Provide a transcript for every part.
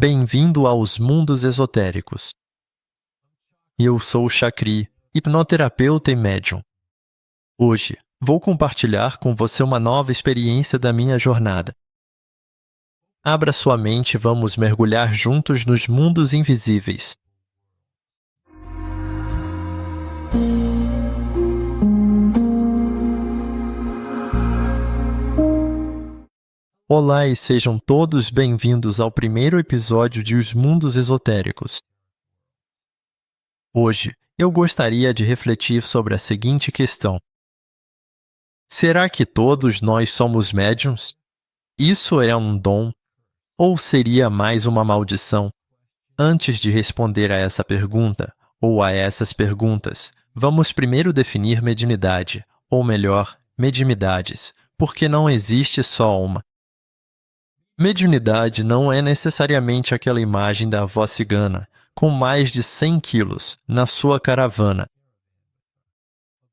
Bem-vindo aos mundos esotéricos. Eu sou o Chakri, hipnoterapeuta e médium. Hoje, vou compartilhar com você uma nova experiência da minha jornada. Abra sua mente e vamos mergulhar juntos nos mundos invisíveis. Olá e sejam todos bem-vindos ao primeiro episódio de Os Mundos Esotéricos. Hoje, eu gostaria de refletir sobre a seguinte questão. Será que todos nós somos médiuns? Isso é um dom? Ou seria mais uma maldição? Antes de responder a essa pergunta, ou a essas perguntas, vamos primeiro definir mediunidade, ou melhor, mediunidades, porque não existe só uma. Mediunidade não é necessariamente aquela imagem da avó cigana, com mais de 100 quilos, na sua caravana.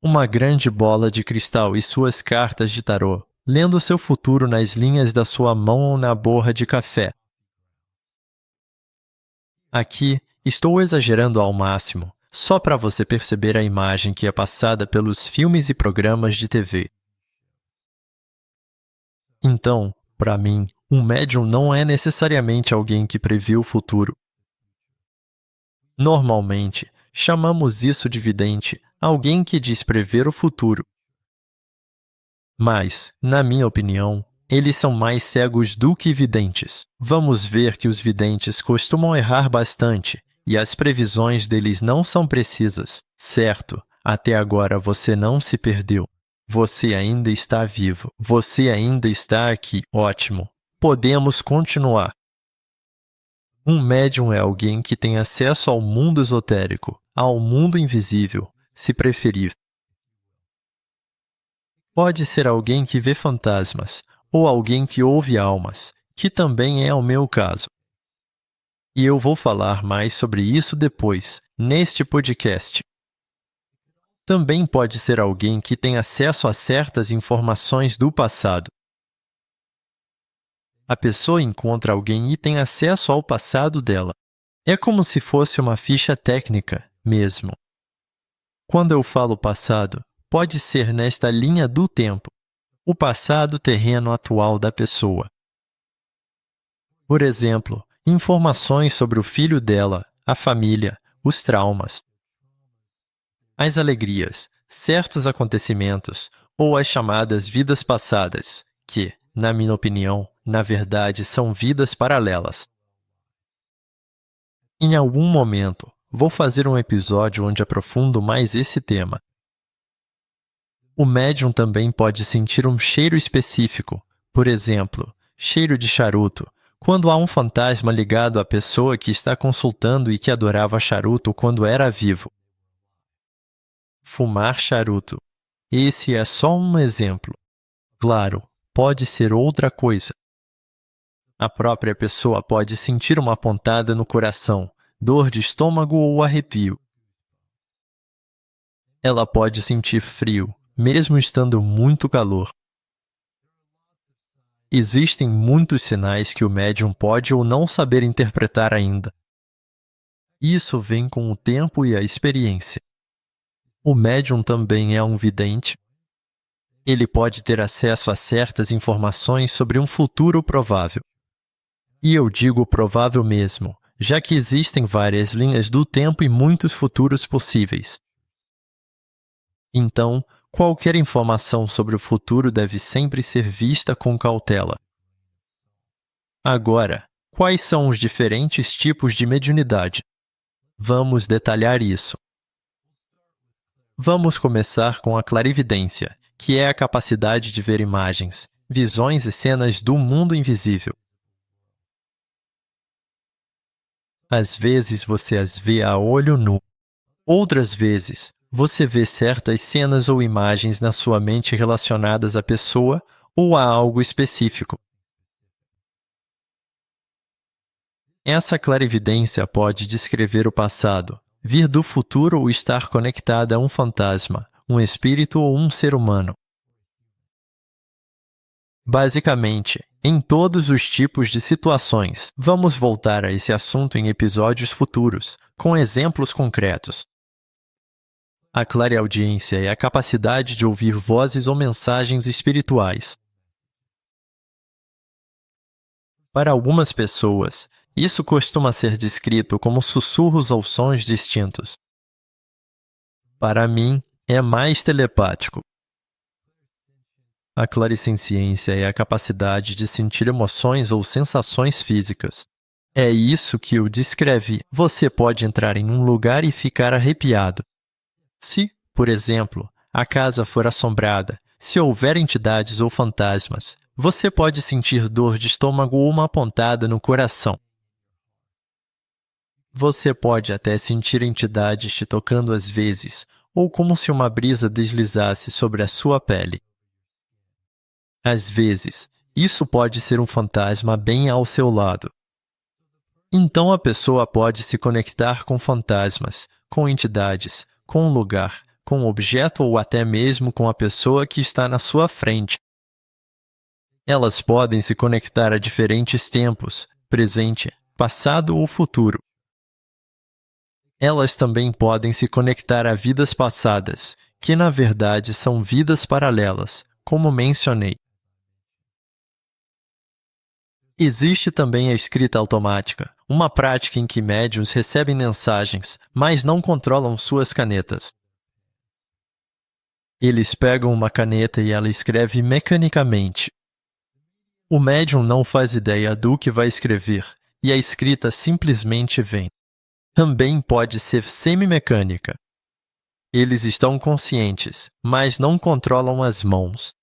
Uma grande bola de cristal e suas cartas de tarô, lendo seu futuro nas linhas da sua mão ou na borra de café. Aqui, estou exagerando ao máximo, só para você perceber a imagem que é passada pelos filmes e programas de TV. Então, para mim, um médium não é necessariamente alguém que previu o futuro. Normalmente, chamamos isso de vidente, alguém que diz prever o futuro. Mas, na minha opinião, eles são mais cegos do que videntes. Vamos ver que os videntes costumam errar bastante e as previsões deles não são precisas. Certo, até agora você não se perdeu. Você ainda está vivo. Você ainda está aqui. Ótimo. Podemos continuar. Um médium é alguém que tem acesso ao mundo esotérico, ao mundo invisível, se preferir. Pode ser alguém que vê fantasmas, ou alguém que ouve almas, que também é o meu caso. E eu vou falar mais sobre isso depois, neste podcast. Também pode ser alguém que tem acesso a certas informações do passado. A pessoa encontra alguém e tem acesso ao passado dela. É como se fosse uma ficha técnica, mesmo. Quando eu falo passado, pode ser nesta linha do tempo, o passado terreno atual da pessoa. Por exemplo, informações sobre o filho dela, a família, os traumas, as alegrias, certos acontecimentos ou as chamadas vidas passadas, que, na minha opinião, na verdade são vidas paralelas. Em algum momento, vou fazer um episódio onde aprofundo mais esse tema. O médium também pode sentir um cheiro específico, por exemplo, cheiro de charuto, quando há um fantasma ligado à pessoa que está consultando e que adorava charuto quando era vivo. Fumar charuto. Esse é só um exemplo. Claro, pode ser outra coisa. A própria pessoa pode sentir uma pontada no coração, dor de estômago ou arrepio. Ela pode sentir frio, mesmo estando muito calor. Existem muitos sinais que o médium pode ou não saber interpretar ainda. Isso vem com o tempo e a experiência. O médium também é um vidente. Ele pode ter acesso a certas informações sobre um futuro provável. E eu digo provável mesmo, já que existem várias linhas do tempo e muitos futuros possíveis. Então, qualquer informação sobre o futuro deve sempre ser vista com cautela. Agora, quais são os diferentes tipos de mediunidade? Vamos detalhar isso. Vamos começar com a clarividência, que é a capacidade de ver imagens, visões e cenas do mundo invisível. Às vezes você as vê a olho nu. Outras vezes, você vê certas cenas ou imagens na sua mente relacionadas à pessoa ou a algo específico. Essa clarividência pode descrever o passado, vir do futuro ou estar conectada a um fantasma, um espírito ou um ser humano. Basicamente, em todos os tipos de situações. Vamos voltar a esse assunto em episódios futuros, com exemplos concretos. A clareaudiência é a capacidade de ouvir vozes ou mensagens espirituais. Para algumas pessoas, isso costuma ser descrito como sussurros ou sons distintos. Para mim, é mais telepático. A clarissenciência é a capacidade de sentir emoções ou sensações físicas. É isso que o descreve. Você pode entrar em um lugar e ficar arrepiado. Se, por exemplo, a casa for assombrada, se houver entidades ou fantasmas, você pode sentir dor de estômago ou uma pontada no coração. Você pode até sentir entidades te tocando às vezes, ou como se uma brisa deslizasse sobre a sua pele. Às vezes, isso pode ser um fantasma bem ao seu lado. Então a pessoa pode se conectar com fantasmas, com entidades, com um lugar, com um objeto ou até mesmo com a pessoa que está na sua frente. Elas podem se conectar a diferentes tempos, presente, passado ou futuro. Elas também podem se conectar a vidas passadas, que na verdade são vidas paralelas, como mencionei. Existe também a escrita automática, uma prática em que médiuns recebem mensagens, mas não controlam suas canetas. Eles pegam uma caneta e ela escreve mecanicamente. O médium não faz ideia do que vai escrever, e a escrita simplesmente vem. Também pode ser semimecânica. Eles estão conscientes, mas não controlam as mãos.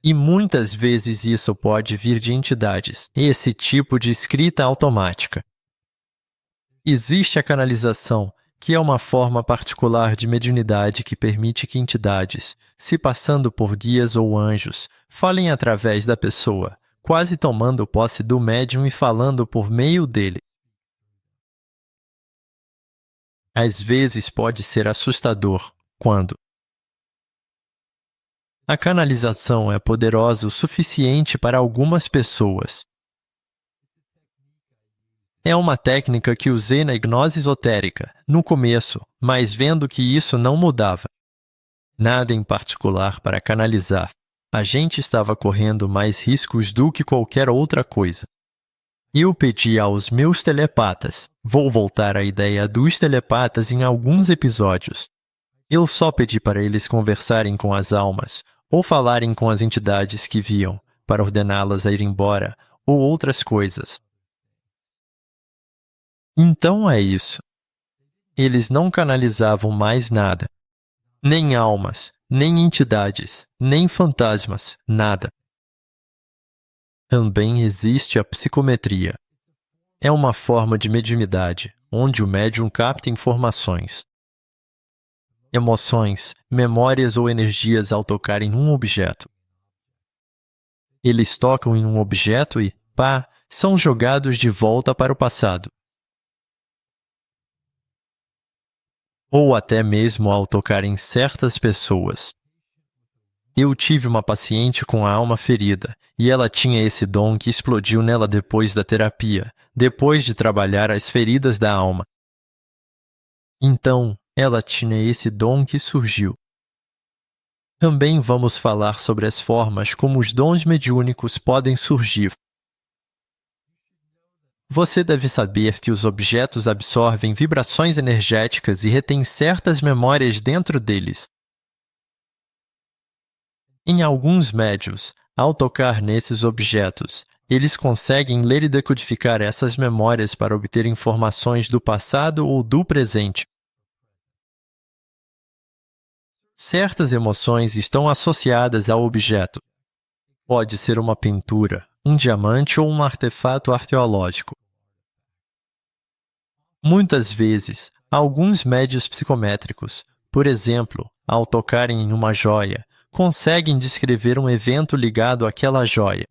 E muitas vezes isso pode vir de entidades, esse tipo de escrita automática. Existe a canalização, que é uma forma particular de mediunidade que permite que entidades, se passando por guias ou anjos, falem através da pessoa, quase tomando posse do médium e falando por meio dele. Às vezes pode ser assustador, quando a canalização é poderosa o suficiente para algumas pessoas. É uma técnica que usei na gnose esotérica, no começo, mas vendo que isso não mudava. Nada em particular para canalizar. A gente estava correndo mais riscos do que qualquer outra coisa. Eu pedi aos meus telepatas. Vou voltar à ideia dos telepatas em alguns episódios. Eu só pedi para eles conversarem com as almas, ou falarem com as entidades que viam, para ordená-las a ir embora, ou outras coisas. Então é isso. Eles não canalizavam mais nada. Nem almas, nem entidades, nem fantasmas, nada. Também existe a psicometria. É uma forma de mediunidade, onde o médium capta informações, emoções, memórias ou energias ao tocar em um objeto. Eles tocam em um objeto e, pá, são jogados de volta para o passado. Ou até mesmo ao tocar em certas pessoas. Eu tive uma paciente com a alma ferida, e ela tinha esse dom que explodiu nela depois da terapia, depois de trabalhar as feridas da alma. Então, ela tinha esse dom que surgiu. Também vamos falar sobre as formas como os dons mediúnicos podem surgir. Você deve saber que os objetos absorvem vibrações energéticas e retêm certas memórias dentro deles. Em alguns médiuns, ao tocar nesses objetos, eles conseguem ler e decodificar essas memórias para obter informações do passado ou do presente. Certas emoções estão associadas ao objeto. Pode ser uma pintura, um diamante ou um artefato arqueológico. Muitas vezes, alguns médiuns psicométricos, por exemplo, ao tocarem em uma joia, conseguem descrever um evento ligado àquela joia.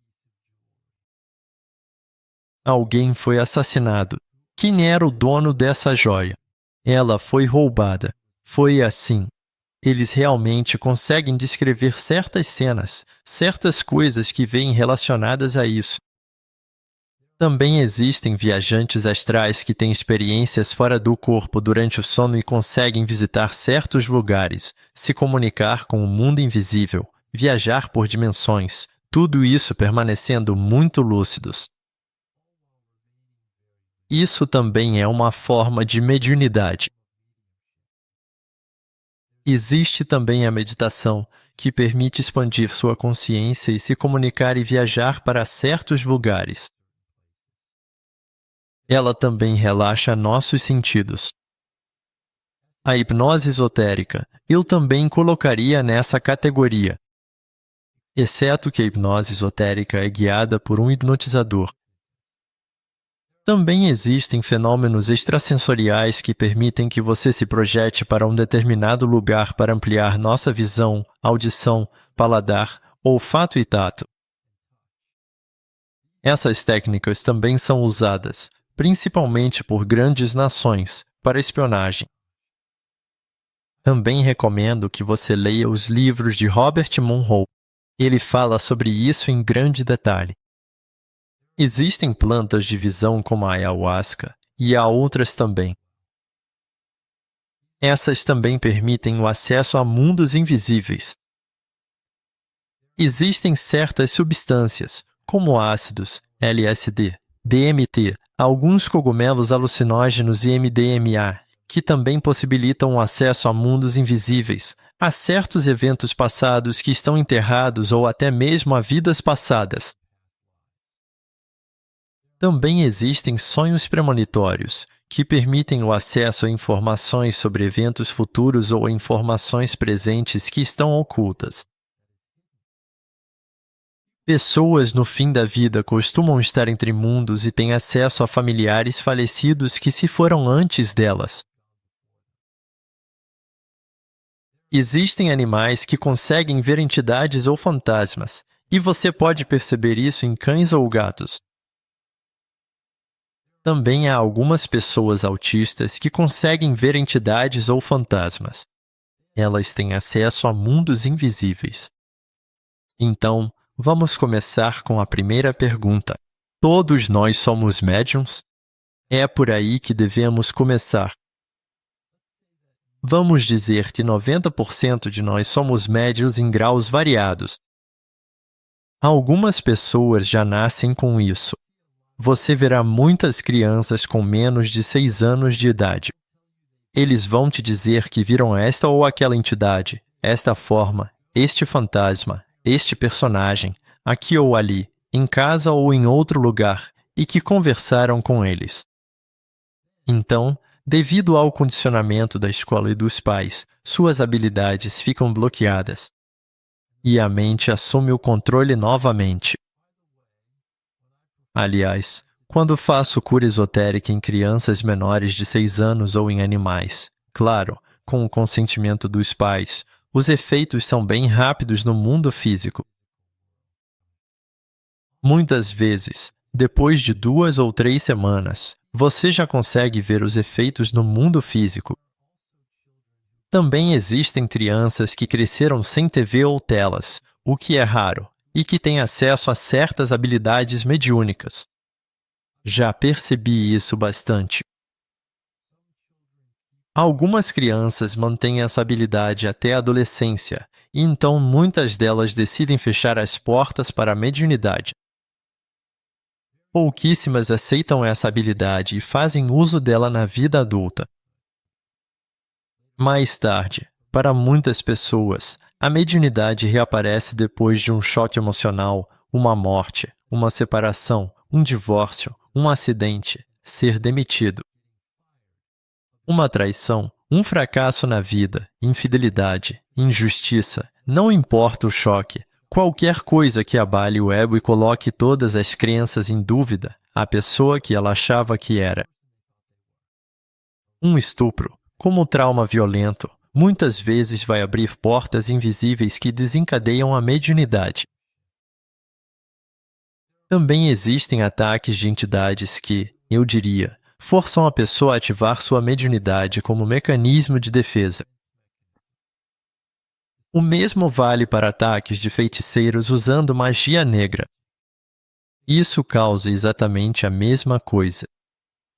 Alguém foi assassinado. Quem era o dono dessa joia? Ela foi roubada. Foi assim. Eles realmente conseguem descrever certas cenas, certas coisas que veem relacionadas a isso. Também existem viajantes astrais que têm experiências fora do corpo durante o sono e conseguem visitar certos lugares, se comunicar com o mundo invisível, viajar por dimensões, tudo isso permanecendo muito lúcidos. Isso também é uma forma de mediunidade. Existe também a meditação, que permite expandir sua consciência e se comunicar e viajar para certos lugares. Ela também relaxa nossos sentidos. A hipnose esotérica eu também colocaria nessa categoria, exceto que a hipnose esotérica é guiada por um hipnotizador. Também existem fenômenos extrasensoriais que permitem que você se projete para um determinado lugar para ampliar nossa visão, audição, paladar, olfato e tato. Essas técnicas também são usadas, principalmente por grandes nações, para espionagem. Também recomendo que você leia os livros de Robert Monroe. Ele fala sobre isso em grande detalhe. Existem plantas de visão como a ayahuasca, e há outras também. Essas também permitem o acesso a mundos invisíveis. Existem certas substâncias, como ácidos, LSD, DMT, alguns cogumelos alucinógenos e MDMA, que também possibilitam o acesso a mundos invisíveis, a certos eventos passados que estão enterrados ou até mesmo a vidas passadas. Também existem sonhos premonitórios, que permitem o acesso a informações sobre eventos futuros ou a informações presentes que estão ocultas. Pessoas no fim da vida costumam estar entre mundos e têm acesso a familiares falecidos que se foram antes delas. Existem animais que conseguem ver entidades ou fantasmas, e você pode perceber isso em cães ou gatos. Também há algumas pessoas autistas que conseguem ver entidades ou fantasmas. Elas têm acesso a mundos invisíveis. Então, vamos começar com a primeira pergunta. Todos nós somos médiums? É por aí que devemos começar. Vamos dizer que 90% de nós somos médiuns em graus variados. Algumas pessoas já nascem com isso. Você verá muitas crianças com menos de 6 anos de idade. Eles vão te dizer que viram esta ou aquela entidade, esta forma, este fantasma, este personagem, aqui ou ali, em casa ou em outro lugar, e que conversaram com eles. Então, devido ao condicionamento da escola e dos pais, suas habilidades ficam bloqueadas. E a mente assume o controle novamente. Aliás, quando faço cura esotérica em crianças menores de 6 anos ou em animais, claro, com o consentimento dos pais, os efeitos são bem rápidos no mundo físico. Muitas vezes, depois de 2 ou 3 semanas, você já consegue ver os efeitos no mundo físico. Também existem crianças que cresceram sem TV ou telas, o que é raro, e que têm acesso a certas habilidades mediúnicas. Já percebi isso bastante. Algumas crianças mantêm essa habilidade até a adolescência, e então muitas delas decidem fechar as portas para a mediunidade. Pouquíssimas aceitam essa habilidade e fazem uso dela na vida adulta. Mais tarde, para muitas pessoas, a mediunidade reaparece depois de um choque emocional, uma morte, uma separação, um divórcio, um acidente, ser demitido. Uma traição, um fracasso na vida, infidelidade, injustiça, não importa o choque, qualquer coisa que abale o ego e coloque todas as crenças em dúvida, a pessoa que ela achava que era. Um estupro, como trauma violento, muitas vezes vai abrir portas invisíveis que desencadeiam a mediunidade. Também existem ataques de entidades que, eu diria, forçam a pessoa a ativar sua mediunidade como mecanismo de defesa. O mesmo vale para ataques de feiticeiros usando magia negra. Isso causa exatamente a mesma coisa.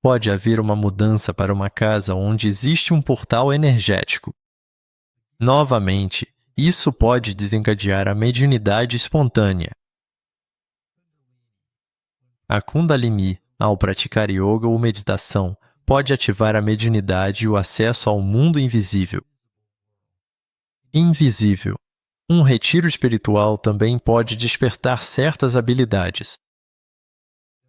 Pode haver uma mudança para uma casa onde existe um portal energético. Novamente, isso pode desencadear a mediunidade espontânea. A Kundalini, ao praticar yoga ou meditação, pode ativar a mediunidade e o acesso ao mundo invisível. Invisível. Um retiro espiritual também pode despertar certas habilidades.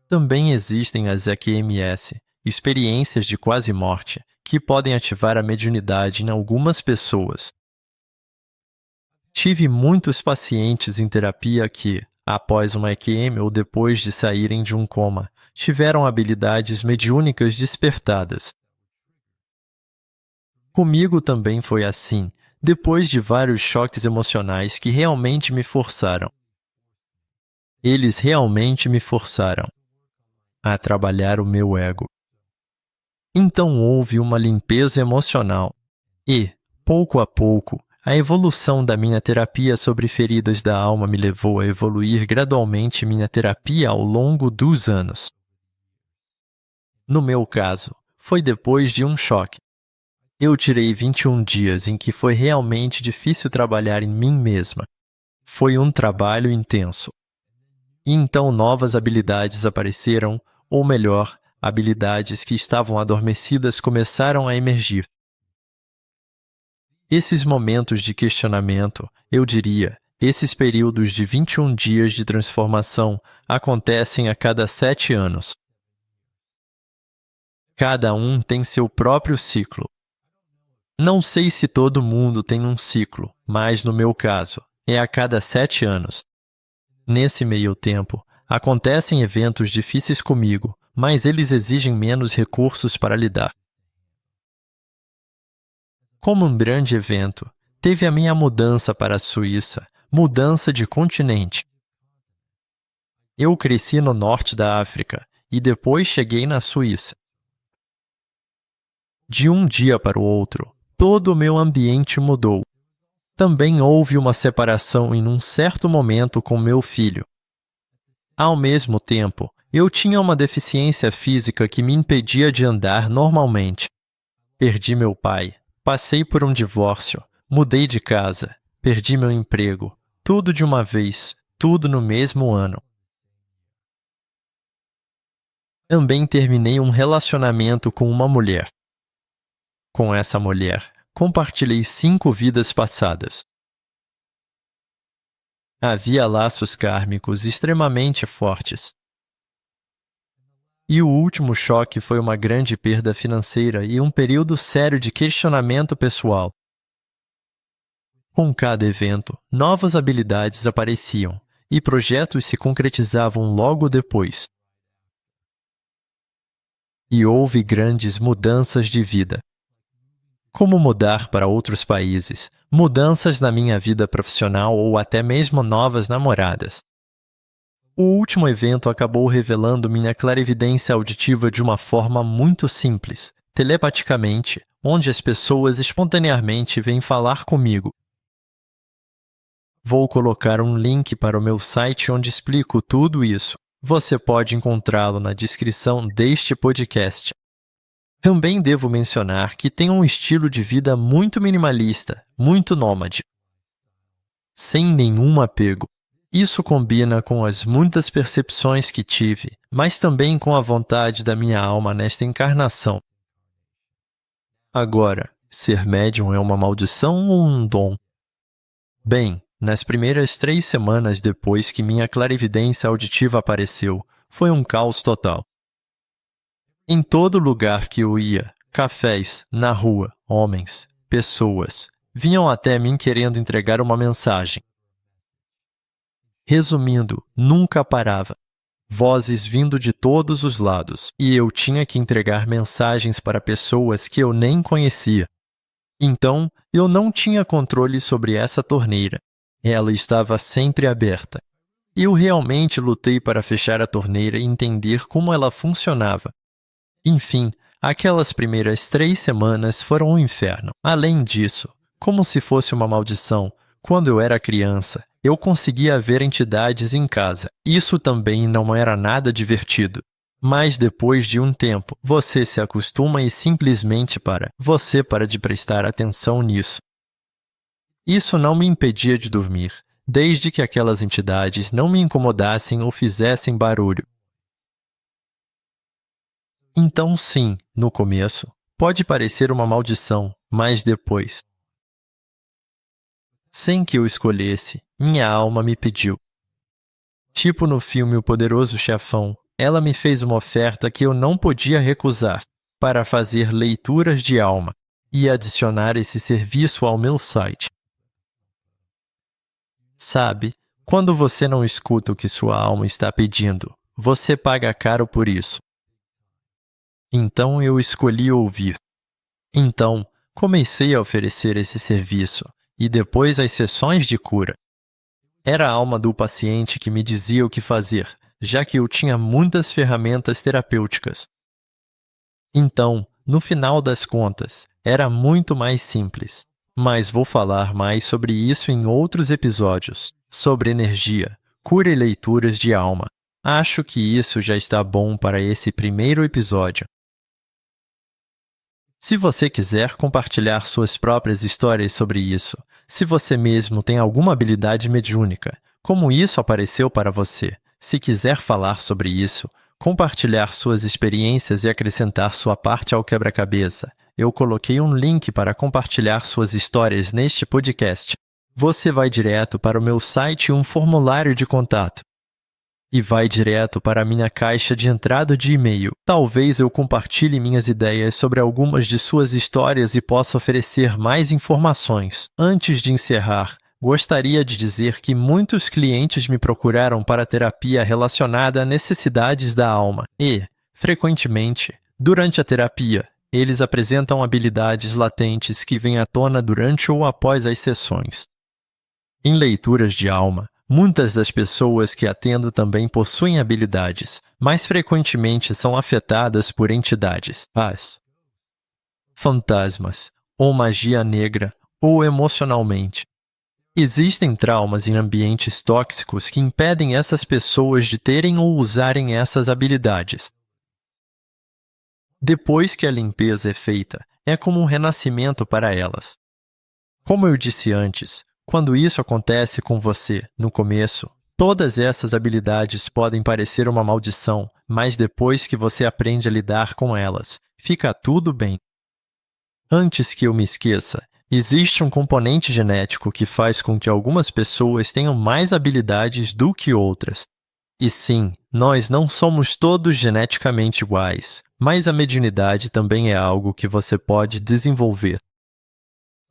Também existem as EQMS, experiências de quase morte, que podem ativar a mediunidade em algumas pessoas. Tive muitos pacientes em terapia que, após uma EQM ou depois de saírem de um coma, tiveram habilidades mediúnicas despertadas. Comigo também foi assim, depois de vários choques emocionais que realmente me forçaram. Eles realmente me forçaram a trabalhar o meu ego. Então houve uma limpeza emocional e, pouco a pouco, a evolução da minha terapia sobre feridas da alma me levou a evoluir gradualmente minha terapia ao longo dos anos. No meu caso, foi depois de um choque. Eu tirei 21 dias em que foi realmente difícil trabalhar em mim mesma. Foi um trabalho intenso. E então novas habilidades apareceram, ou melhor, habilidades que estavam adormecidas começaram a emergir. Esses momentos de questionamento, eu diria, esses períodos de 21 dias de transformação acontecem a cada 7 anos. Cada um tem seu próprio ciclo. Não sei se todo mundo tem um ciclo, mas no meu caso, é a cada 7 anos. Nesse meio tempo, acontecem eventos difíceis comigo, mas eles exigem menos recursos para lidar. Como um grande evento, teve a minha mudança para a Suíça, mudança de continente. Eu cresci no norte da África e depois cheguei na Suíça. De um dia para o outro, todo o meu ambiente mudou. Também houve uma separação em um certo momento com meu filho. Ao mesmo tempo, eu tinha uma deficiência física que me impedia de andar normalmente. Perdi meu pai, passei por um divórcio, mudei de casa, perdi meu emprego, tudo de uma vez, tudo no mesmo ano. Também terminei um relacionamento com uma mulher. Com essa mulher, compartilhei 5 vidas passadas. Havia laços kármicos extremamente fortes. E o último choque foi uma grande perda financeira e um período sério de questionamento pessoal. Com cada evento, novas habilidades apareciam e projetos se concretizavam logo depois. E houve grandes mudanças de vida. Como mudar para outros países, mudanças na minha vida profissional ou até mesmo novas namoradas. O último evento acabou revelando minha clarividência auditiva de uma forma muito simples, telepaticamente, onde as pessoas espontaneamente vêm falar comigo. Vou colocar um link para o meu site onde explico tudo isso. Você pode encontrá-lo na descrição deste podcast. Também devo mencionar que tenho um estilo de vida muito minimalista, muito nômade. Sem nenhum apego. Isso combina com as muitas percepções que tive, mas também com a vontade da minha alma nesta encarnação. Agora, ser médium é uma maldição ou um dom? Bem, nas primeiras 3 semanas depois que minha clarividência auditiva apareceu, foi um caos total. Em todo lugar que eu ia, cafés, na rua, homens, pessoas, vinham até mim querendo entregar uma mensagem. Resumindo, nunca parava. Vozes vindo de todos os lados, e eu tinha que entregar mensagens para pessoas que eu nem conhecia. Então, eu não tinha controle sobre essa torneira. Ela estava sempre aberta. Eu realmente lutei para fechar a torneira e entender como ela funcionava. Enfim, aquelas primeiras 3 semanas foram um inferno. Além disso, como se fosse uma maldição, Quando eu era criança, eu conseguia ver entidades em casa. Isso também não era nada divertido. Mas depois de um tempo, você se acostuma e simplesmente você para de prestar atenção nisso. Isso não me impedia de dormir, desde que aquelas entidades não me incomodassem ou fizessem barulho. Então, sim, no começo, pode parecer uma maldição, mas depois, sem que eu escolhesse, minha alma me pediu. Tipo no filme O Poderoso Chefão, ela me fez uma oferta que eu não podia recusar para fazer leituras de alma e adicionar esse serviço ao meu site. Sabe, quando você não escuta o que sua alma está pedindo, você paga caro por isso. Então eu escolhi ouvir. Então, comecei a oferecer esse serviço e depois as sessões de cura. Era a alma do paciente que me dizia o que fazer, já que eu tinha muitas ferramentas terapêuticas. Então, no final das contas, era muito mais simples. Mas vou falar mais sobre isso em outros episódios, sobre energia, cura e leituras de alma. Acho que isso já está bom para esse primeiro episódio. Se você quiser compartilhar suas próprias histórias sobre isso, se você mesmo tem alguma habilidade mediúnica, como isso apareceu para você, se quiser falar sobre isso, compartilhar suas experiências e acrescentar sua parte ao quebra-cabeça, eu coloquei um link para compartilhar suas histórias neste podcast. Você vai direto para o meu site e um formulário de contato. E vai direto para a minha caixa de entrada de e-mail. Talvez eu compartilhe minhas ideias sobre algumas de suas histórias e possa oferecer mais informações. Antes de encerrar, gostaria de dizer que muitos clientes me procuraram para terapia relacionada a necessidades da alma e, frequentemente, durante a terapia, eles apresentam habilidades latentes que vêm à tona durante ou após as sessões. Em leituras de alma, muitas das pessoas que atendo também possuem habilidades, mas frequentemente são afetadas por entidades, fantasmas, ou magia negra, ou emocionalmente. Existem traumas em ambientes tóxicos que impedem essas pessoas de terem ou usarem essas habilidades. Depois que a limpeza é feita, é como um renascimento para elas. Como eu disse antes, quando isso acontece com você, no começo, todas essas habilidades podem parecer uma maldição, mas depois que você aprende a lidar com elas, fica tudo bem. Antes que eu me esqueça, existe um componente genético que faz com que algumas pessoas tenham mais habilidades do que outras. E sim, nós não somos todos geneticamente iguais, mas a mediunidade também é algo que você pode desenvolver.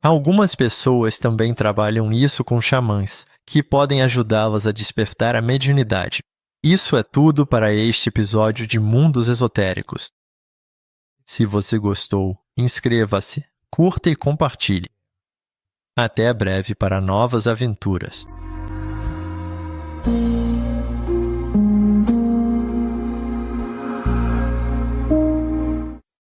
Algumas pessoas também trabalham isso com xamãs, que podem ajudá-las a despertar a mediunidade. Isso é tudo para este episódio de Mundos Esotéricos. Se você gostou, inscreva-se, curta e compartilhe. Até breve para novas aventuras.